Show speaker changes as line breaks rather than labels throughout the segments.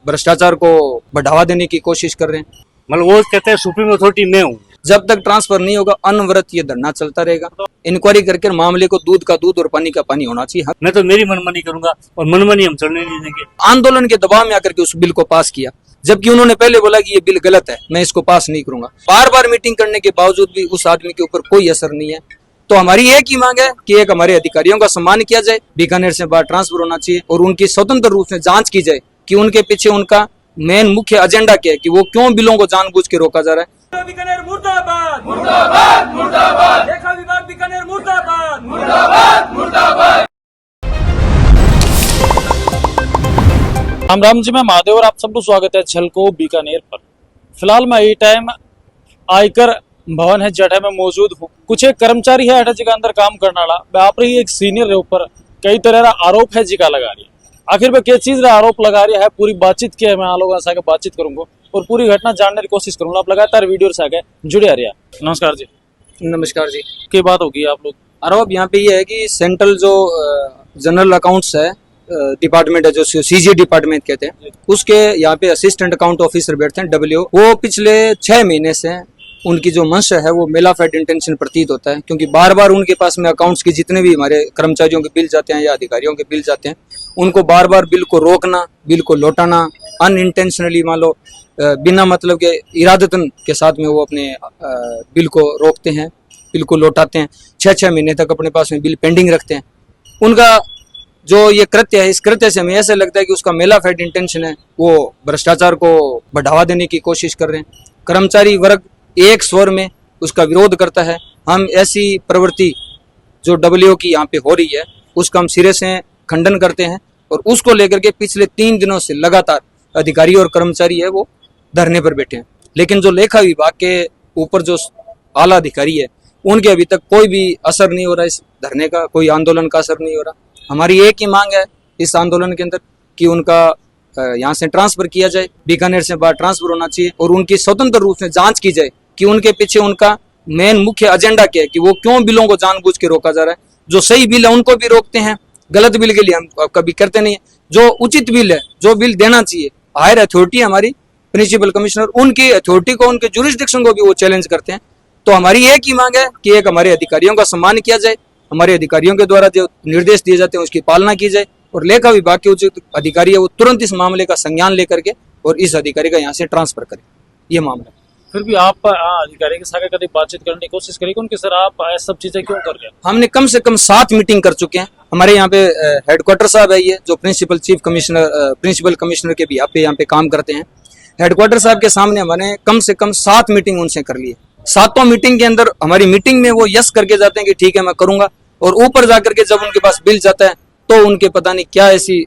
भ्रष्टाचार को बढ़ावा देने की कोशिश कर रहे हैं।
मतलब वो कहते हैं सुप्रीम अथॉरिटी मैं हूँ।
जब तक ट्रांसफर नहीं होगा अनवरत ये धरना चलता रहेगा। इंक्वायरी करके मामले को दूध का दूध और पानी का पानी होना चाहिए।
मैं तो मेरी मनमानी करूंगा और मनमानी हम चलने नहीं देंगे।
आंदोलन के दबाव में आकर के उस बिल को पास किया, जबकि उन्होंने पहले बोला कि ये बिल गलत है, मैं इसको पास नहीं करूंगा। बार बार मीटिंग करने के बावजूद भी उस आदमी के ऊपर कोई असर नहीं है। तो हमारी एक ही मांग है कि एक हमारे अधिकारियों का सम्मान किया जाए, बीकानेर से बाहर ट्रांसफर होना चाहिए और उनकी स्वतंत्र रूप से जांच की जाए कि उनके पीछे उनका मेन मुख्य एजेंडा क्या है, कि वो क्यों बिलों को जानबूझ के रोका जा रहा है।
बीकानेर मुर्दाबाद मुर्दाबाद मुर्दाबाद, लेखा विभाग बीकानेर मुर्दाबाद मुर्दाबाद मुर्दाबाद।
राम जी, मैं महादेव और आप सबको स्वागत है छलको बीकानेर पर। फिलहाल मैं ये टाइम आयकर भवन है जटा में मौजूद हूँ। कुछ एक कर्मचारी है अठा जी का अंदर काम करने वाला, आप रही एक सीनियर ऊपर कई तरह का आरोप है जी का लगा रही है। आखिर में किस चीज आरोप लगा रही है, पूरी बातचीत की है, मैं आप लोगों से आगे बातचीत करूंगा और पूरी घटना जानने की कोशिश करूंगा। आप लगातार वीडियो से आगे जुड़े आ रही है। नमस्कार जी।
नमस्कार जी।
की बात होगी आप लोग?
आरोप यहाँ पे ये है कि सेंट्रल जो जनरल अकाउंट्स है डिपार्टमेंट है, जो सीजी डिपार्टमेंट कहते हैं, उसके यहाँ पे असिस्टेंट अकाउंट ऑफिसर बैठते हैं डब्ल्यू। वो पिछले 6 महीने से उनकी जो मंशा है वो मेलाफाइड इंटेंशन प्रतीत होता है, क्योंकि बार बार उनके पास में अकाउंट्स के जितने भी हमारे कर्मचारियों के बिल जाते हैं या अधिकारियों के बिल जाते हैं, उनको बार बार बिल को रोकना, बिल को लौटाना, अनइंटेंशनली मान लो बिना मतलब के इरादतन के साथ में वो अपने बिल को रोकते हैं, बिल को लौटाते हैं। 6-6 महीने तक अपने पास में बिल पेंडिंग रखते हैं। उनका जो ये कृत्य है, इस कृत्य से हमें ऐसा लगता है कि उसका मेलाफाइड इंटेंशन है, वो भ्रष्टाचार को बढ़ावा देने की कोशिश कर रहे हैं। कर्मचारी वर्ग एक स्वर में उसका विरोध करता है। हम ऐसी प्रवृत्ति जो डब्ल्यू की यहाँ पे हो रही है उसका हम सिरे से खंडन करते हैं और उसको लेकर के पिछले 3 दिनों से लगातार अधिकारी और कर्मचारी है वो धरने पर बैठे हैं। लेकिन जो लेखा विभाग के ऊपर जो आला अधिकारी है उनके अभी तक कोई भी असर नहीं हो रहा, इस धरने का कोई आंदोलन का असर नहीं हो रहा। हमारी एक ही मांग है इस आंदोलन के अंदर कि उनका यहाँ से ट्रांसफर किया जाए, बीकानेर से बाहर ट्रांसफर होना चाहिए और उनकी स्वतंत्र रूप से जांच की जाए कि उनके पीछे उनका मेन मुख्य एजेंडा क्या है, कि वो क्यों बिलों को जानबूझ के रोका जा रहा है। जो सही बिल है उनको भी रोकते हैं, गलत बिल के लिए हम कभी करते नहीं है। जो उचित बिल है, जो बिल देना चाहिए, हायर अथॉरिटी हमारी प्रिंसिपल कमिश्नर, उनकी अथॉरिटी को, उनके जुरिस्डिक्शन को भी वो चैलेंज करते हैं। तो हमारी एक ही मांग है कि एक हमारे अधिकारियों का सम्मान किया जाए, हमारे अधिकारियों के द्वारा जो निर्देश दिए जाते हैं उसकी पालना की जाए और लेखा विभाग के उचित अधिकारी है वो तुरंत इस मामले का संज्ञान लेकर के और इस अधिकारी का यहाँ से ट्रांसफर करें। ये मामला।
फिर भी आप अधिकारी के साथ कभी बातचीत करने की कोशिश करेगी उनके, सर आप ऐसा सब चीजें क्यों कर रहे हैं?
हमने कम से कम 7 मीटिंग कर चुके हैं। हमारे यहाँ पे हेडक्वार्टर साहब है, ये जो प्रिंसिपल कमिश्नर के भी यहाँ पे काम करते हैं। हेडक्वार्टर साहब के सामने हमने कम से कम 7 मीटिंग उनसे कर ली है। 7 मीटिंग के अंदर हमारी मीटिंग में वो यस करके जाते हैं कि ठीक है मैं करूंगा, और ऊपर जाकर के जब उनके पास बिल जाता है तो उनके पता नहीं क्या ऐसी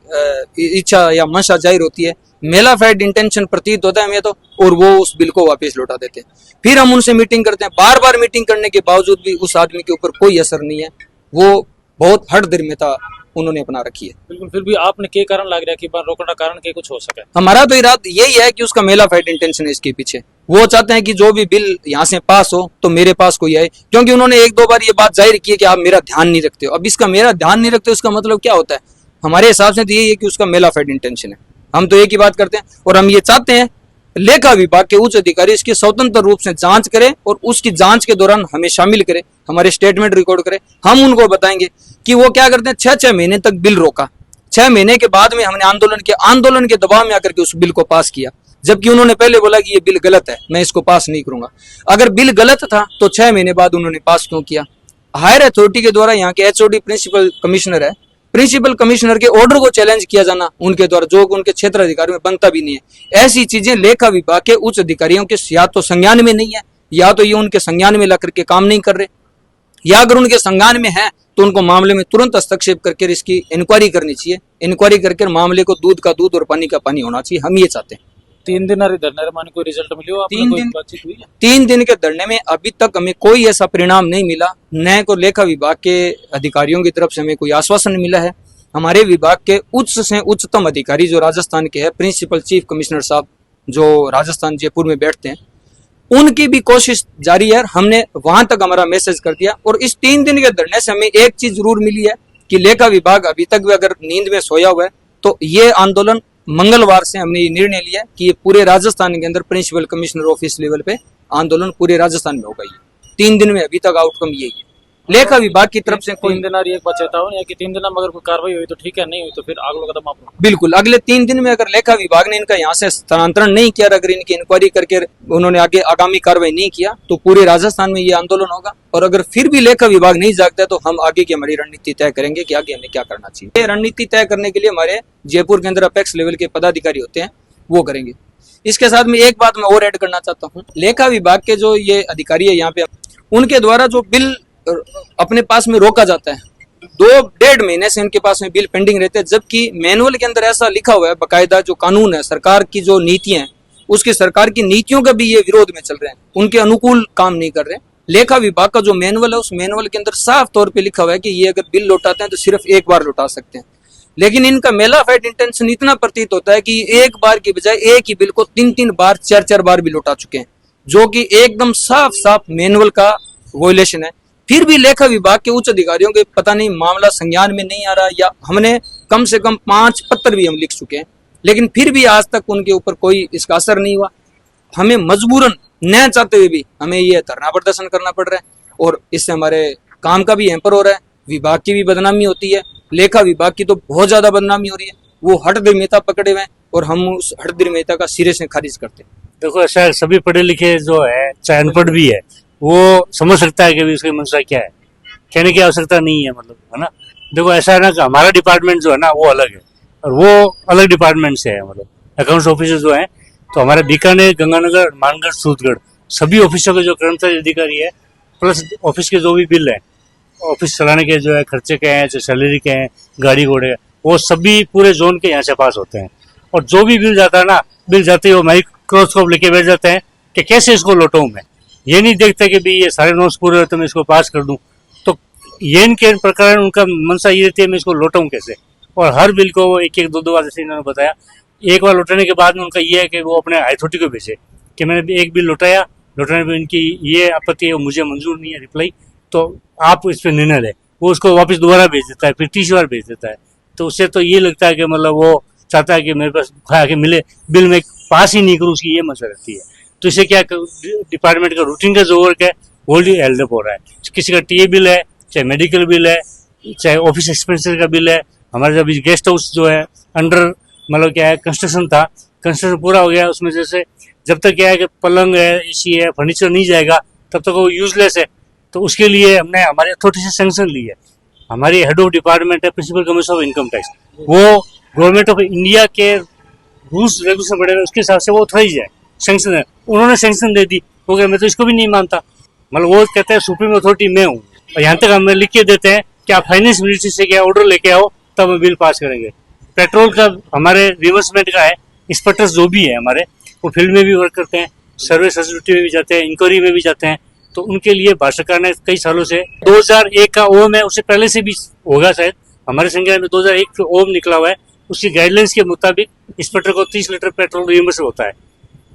इच्छा या मंशा जाहिर होती है, मेलाफाइड इंटेंशन प्रतीत होता है हमें तो, और वो उस बिल को वापस लौटा देते हैं। फिर हम उनसे मीटिंग करते हैं, बार बार मीटिंग करने के बावजूद भी उस आदमी के ऊपर कोई असर नहीं है। वो बहुत हठधर्मिता उन्होंने अपना रखी है।
बिल्कुल। फिर भी आपने क्या कारण लग रहा है कि रोकना कारण के कुछ हो सके?
हमारा तो इरादा यही है कि उसका मेलाफाइड इंटेंशन है इसके पीछे। वो चाहते हैं कि जो भी बिल यहाँ से पास हो तो मेरे पास कोई आए, क्योंकि उन्होंने 1-2 बार ये बात जाहिर की है कि आप मेरा ध्यान नहीं रखते हो। अब इसका मेरा ध्यान नहीं रखते हो इसका मतलब क्या होता है? हमारे हिसाब से तो यही है कि उसका मेलाफाइड इंटेंशन है। हम तो एक ही बात करते हैं और हम ये चाहते हैं लेखा विभाग के उच्च अधिकारी इसकी स्वतंत्र रूप से जांच करें और उसकी जांच के दौरान हमें शामिल करें, हमारे स्टेटमेंट रिकॉर्ड करें। हम उनको बताएंगे कि वो क्या करते हैं। 6-6 महीने तक बिल रोका, 6 महीने के बाद में हमने आंदोलन किया, आंदोलन के दबाव में आकर के उस बिल को पास किया, जबकि उन्होंने पहले बोला कि ये बिल गलत है, मैं इसको पास नहीं करूंगा। अगर बिल गलत था तो 6 महीने बाद उन्होंने पास क्यों किया? हायर अथॉरिटी के द्वारा यहाँ के एचओडी प्रिंसिपल कमिश्नर है, प्रिंसिपल कमिश्नर के ऑर्डर को चैलेंज किया जाना उनके द्वारा, जो उनके क्षेत्र अधिकारी में बनता भी नहीं है। ऐसी चीजें लेखा विभाग के उच्च अधिकारियों के या तो संज्ञान में नहीं है, या तो ये उनके संज्ञान में ला करके काम नहीं कर रहे, या अगर उनके संज्ञान में है तो उनको मामले में तुरंत हस्तक्षेप करके इसकी इंक्वायरी करनी चाहिए। इंक्वायरी करके मामले को दूध का दूध और पानी का पानी होना चाहिए। हम ये चाहते हैं।
3 दिन धरने में कोई रिजल्ट मिले?
3 दिन के धरने में अभी तक हमें कोई ऐसा परिणाम नहीं मिला, न को लेखा विभाग के अधिकारियों की तरफ से हमें कोई आश्वासन मिला है। हमारे विभाग के उच्च से उच्चतम अधिकारी जो राजस्थान के हैं, प्रिंसिपल चीफ कमिश्नर साहब जो राजस्थान जयपुर में बैठते हैं, उनकी भी कोशिश जारी है। हमने वहां तक हमारा मैसेज कर दिया और इस 3 दिन के धरने से हमें एक चीज जरूर मिली है कि लेखा विभाग अभी तक भी अगर नींद में सोया हुआ है तो ये आंदोलन मंगलवार से हमने ये निर्णय लिया कि ये पूरे राजस्थान के अंदर प्रिंसिपल कमिश्नर ऑफिस लेवल पे आंदोलन पूरे राजस्थान में होगा। ये 3 दिन में अभी तक आउटकम यही है। लेखा विभाग की तरफ से कोई
3 दिन एक बात चेतावनी है कि 3 दिन में अगर कोई कार्रवाई हुई तो ठीक है, नहीं हुई तो फिर अगला कदम आप लोग।
बिल्कुल अगले 3 दिन में अगर लेखा विभाग ने इनका यहाँ से स्थानांतरण नहीं किया, अगर इनकी इंक्वायरी करके उन्होंने आगे आगामी कार्रवाई नहीं किया तो पूरे राजस्थान में ये आंदोलन होगा। और अगर फिर भी लेखा विभाग नहीं जागता है तो हम आगे की हमारी रणनीति तय करेंगे कि आगे हमें क्या करना चाहिए। ये रणनीति तय करने के लिए हमारे जयपुर के अंदर अपेक्स लेवल के पदाधिकारी होते हैं, वो करेंगे। इसके साथ में एक बात मैं और ऐड करना चाहता हूँ, लेखा विभाग के जो ये अधिकारी है यहाँ पे, उनके द्वारा जो बिल अपने पास में रोका जाता है, 2-1.5 महीने से उनके पास में बिल पेंडिंग रहते हैं, जबकि मैनुअल के अंदर ऐसा लिखा हुआ है बाकायदा, जो कानून है सरकार की जो नीतियां हैं उसकी सरकार की नीतियों का भी ये विरोध में चल रहे हैं, उनके अनुकूल काम नहीं कर रहे हैं। लेखा विभाग का जो मैनुअल है उस मैनुअल के अंदर साफ तौर पे लिखा हुआ है कि ये अगर बिल लौटाते हैं तो सिर्फ एक बार लौटा सकते हैं, लेकिन इनका मेलाफाइड इंटेंशन इतना प्रतीत होता है कि एक बार की बजाय एक ही बिल को 3-3 बार 4-4 बार भी लौटा चुके हैं, जो कि एकदम साफ साफ मैनुअल का वॉयलेशन है। फिर भी लेखा विभाग के उच्च अधिकारियों के पता नहीं मामला संज्ञान में नहीं आ रहा, या हमने कम से कम 5 पत्र भी हम लिख चुके हैं, लेकिन फिर भी आज तक उनके ऊपर कोई इसका असर नहीं हुआ। हमें मजबूरन न चाहते हुए भी हमें ये धरना प्रदर्शन करना पड़ रहा है, और इससे हमारे काम का भी हैम्पर हो रहा है, विभाग की भी बदनामी होती है। लेखा विभाग की तो बहुत ज्यादा बदनामी हो रही है, वो हठधर्मिता पकड़े हुए हैं और हम उस हठधर्मिता का सिरे से खारिज करते हैं।
देखो ऐसा है, सभी पढ़े लिखे जो है, चाहे अनपढ़ भी है, वो समझ सकता है कि भी उसकी मंशा क्या है, कहने की आवश्यकता नहीं है, मतलब है ना। देखो ऐसा है ना कि हमारा डिपार्टमेंट जो है ना वो अलग है और वो अलग डिपार्टमेंट से है, मतलब अकाउंट्स ऑफिसर जो है, तो हमारे बीकानेर, गंगानगर, मानगढ़, सूरतगढ़ सभी ऑफिसों के जो कर्मचारी अधिकारी है, प्लस ऑफिस के जो भी बिल है, ऑफिस चलाने के जो है खर्चे के हैं, जो सैलरी के हैं, गाड़ी घोड़े, वो सभी पूरे जोन के यहाँ से पास होते हैं। और जो भी बिल जाता है ना, बिल जाते ही वो माइक्रोस्कोप लेके बैठ जाते हैं कि कैसे इसको लौटाऊं मैं, ये नहीं देखते कि भी ये सारे नोट्स पूरे तो मैं इसको पास कर दूं। तो ये इनके प्रकार उनका मनसा ये रहती है मैं इसको लौटाऊं कैसे, और हर बिल को वो 1-2 बार, जैसे इन्होंने बताया, एक बार लौटाने के बाद में उनका ये है कि वो अपने अथॉरिटी को भेजे कि मैंने एक बिल लौटाया, लौटाने पर इनकी ये आपत्ति है, मुझे मंजूर नहीं है रिप्लाई, तो आप इस पर निर्णय लें। वो उसको वापस दोबारा भेज देता है, फिर 30 बार भेज देता है। तो उससे तो ये लगता है कि मतलब वो चाहता है कि मेरे पास आके मिले, बिल में पास ही नहीं करूँ, उसकी ये मसला रहती है। तो इससे क्या डिपार्टमेंट का रूटीन का जो वर्क है वो हेल्ड अप हो रहा है। किसी का टीए बिल है, चाहे मेडिकल बिल है, चाहे ऑफिस एक्सपेंसेस का बिल है। हमारे जब गेस्ट हाउस जो है अंडर मतलब क्या है कंस्ट्रक्शन था, कंस्ट्रक्शन पूरा हो गया, उसमें जैसे जब तक क्या है कि पलंग है, एसी है, फर्नीचर नहीं जाएगा तब तक वो यूजलेस है। तो उसके लिए हमने हमारे अथॉरिटी से सैंक्शन ली है। हमारी हेड ऑफ डिपार्टमेंट है principal commissioner of income tax, वो गवर्नमेंट ऑफ इंडिया के रूल्स रेगुलेशन बढ़ेगा उसके हिसाब से वो ऑथराइज है, सैंक्शन है। उन्होंने सैंक्शन दे दी, हो गया। मैं तो इसको भी नहीं मानता, मतलब वो कहते हैं सुप्रीम अथॉरिटी मैं हूँ, और यहाँ तक हमें लिख के देते हैं कि आप फाइनेंस मिनिस्ट्री से क्या ऑर्डर लेके आओ तब हम बिल पास करेंगे। पेट्रोल का हमारे रिवर्समेंट का है, इंस्पेक्टर्स जो भी है हमारे, वो फील्ड में भी वर्क करते हैं, सर्विस फैसिलिटी में भी जाते हैं, इंक्वायरी में भी जाते हैं। तो उनके लिए भारत सरकार ने कई सालों से 2001 का ओम है, उससे पहले से भी होगा शायद, हमारे संज्ञान में 2001 ओम निकला हुआ है, उसकी गाइडलाइंस के मुताबिक इंस्पेक्टर को 30 लीटर पेट्रोल रिइंबर्स होता है।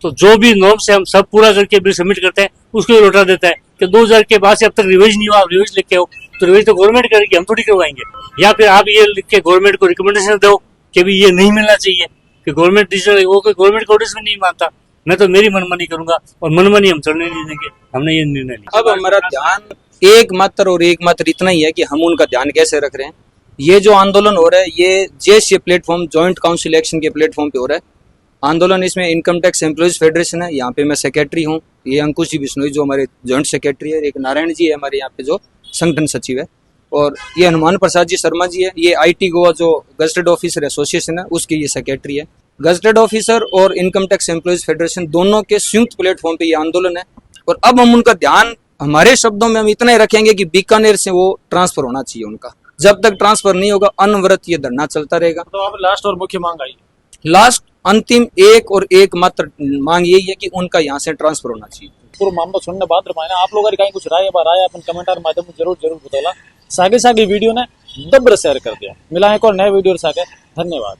तो जो भी नॉर्म से हम सब पूरा करके बिल सबमिट करते हैं उसको भी लौटा देता है कि 2000 के बाद से अब तक रिवाइज नहीं हुआ, आप रिवाइज लिख के हो, तो रिवाइज तो गवर्नमेंट करेगी, हम थोड़ी करवाएंगे। या फिर आप ये लिख के गवर्नमेंट को रिकमेंडेशन दो कि भी ये नहीं मिलना चाहिए, कि गवर्नमेंट डिसीजन वो कोई गवर्नमेंट ऑर्डर्स में नहीं मानता, मैं तो मेरी मनमानी करूंगा, और मनमानी हम चलने नहीं देंगे। हमने ये निर्णय लिया।
अब हमारा ध्यान एकमात्र इतना ही है कि हम उनका ध्यान कैसे रख रहे हैं। ये जो आंदोलन हो रहा है ये JSC platform, joint council action के प्लेटफॉर्म पे हो रहा है आंदोलन। इसमें इनकम टैक्स एम्प्लॉइज फेडरेशन है, यहाँ पे मैं सेक्रेटरी हूँ, ये अंकुश जी बिश्नोई जो हमारे जॉइंट सेक्रेटरी है, एक नारायण जी है हमारे यहाँ पे जो संगठन सचिव है, और ये हनुमान प्रसाद जी शर्मा जी है, ये आईटी गोवा जो गजटेड ऑफिसर एसोसिएशन है उसके ये सेक्रेटरी है। गजटेड ऑफिसर और इनकम टैक्स एम्प्लॉइज फेडरेशन दोनों के संयुक्त प्लेटफॉर्म पे ये आंदोलन है। और अब हम उनका ध्यान, हमारे शब्दों में हम इतना ही रखेंगे कि बीकानेर से वो ट्रांसफर होना चाहिए उनका। जब तक ट्रांसफर नहीं होगा अनवरत ये धरना चलता रहेगा।
तो अब लास्ट और मुख्य मांग आई,
लास्ट अंतिम एक मात्र मांग यही है कि उनका यहाँ से ट्रांसफर होना चाहिए।
पूरा मामला सुनने बाद रमायना आप लोग कहीं कुछ राय अपन कमेंट माध्यम में जरूर बताओला। सागे वीडियो ने दब्र शेयर कर दिया। मिला एक और नए वीडियो सागे, धन्यवाद।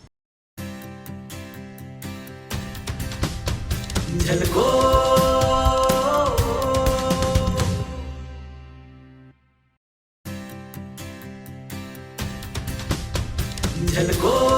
झलको